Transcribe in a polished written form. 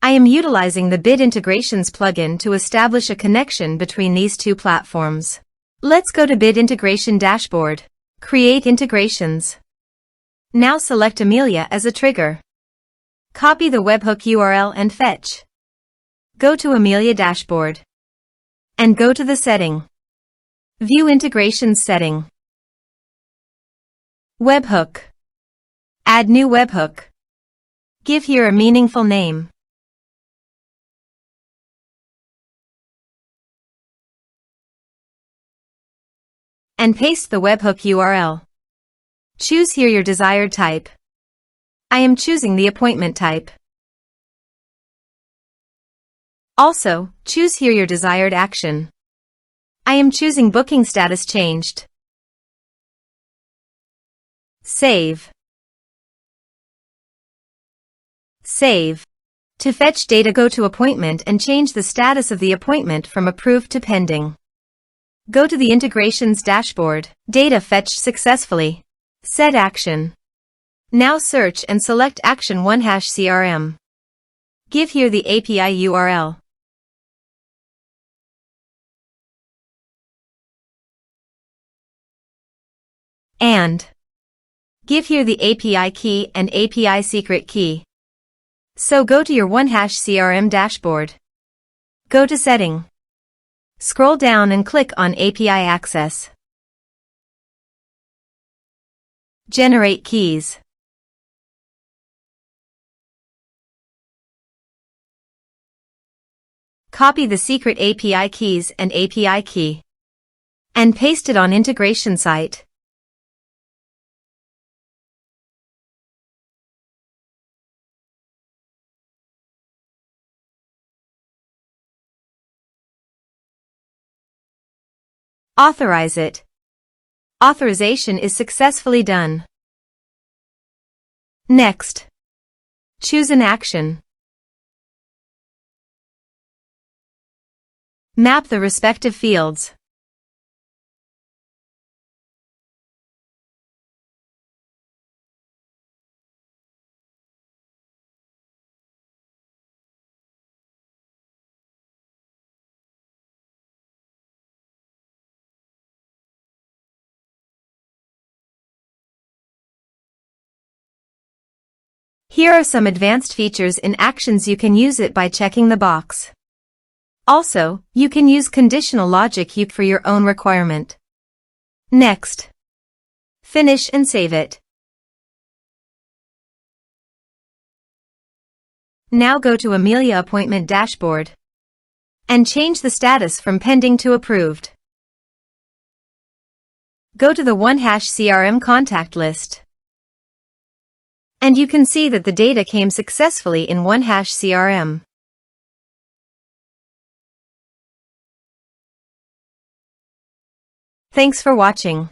I am utilizing the Bit Integrations plugin to establish a connection between these two platforms. Let's go to Bit Integration Dashboard. Create integrations. Now select Amelia as a trigger. Copy the webhook URL and fetch. Go to Amelia Dashboard. And go to the setting. View Integrations setting. Webhook. Add new webhook. Give here a meaningful name. And paste the webhook URL. Choose here your desired type. I am choosing the appointment type. Also, choose here your desired action. I am choosing booking status changed. Save. Save. To fetch data, go to Appointment and change the status of the appointment from approved to pending. Go to the Integrations Dashboard. Data fetched successfully. Set action. Now search and select Action OneHash CRM. Give here the API URL. And give here the API key and API secret key. So go to your OneHash CRM dashboard. Go to Setting. Scroll down and click on API Access. Generate keys. Copy the secret API keys and API key. And paste it on integration site. Authorize it. Authorization is successfully done. Next. Choose an action. Map the respective fields. Here are some advanced features in Actions. You can use it by checking the box. Also, you can use conditional logic for your own requirement. Next. Finish and save it. Now go to Amelia Appointment Dashboard and change the status from pending to approved. Go to the OneHash CRM contact list. And you can see that the data came successfully in OneHash CRM. Thanks for watching.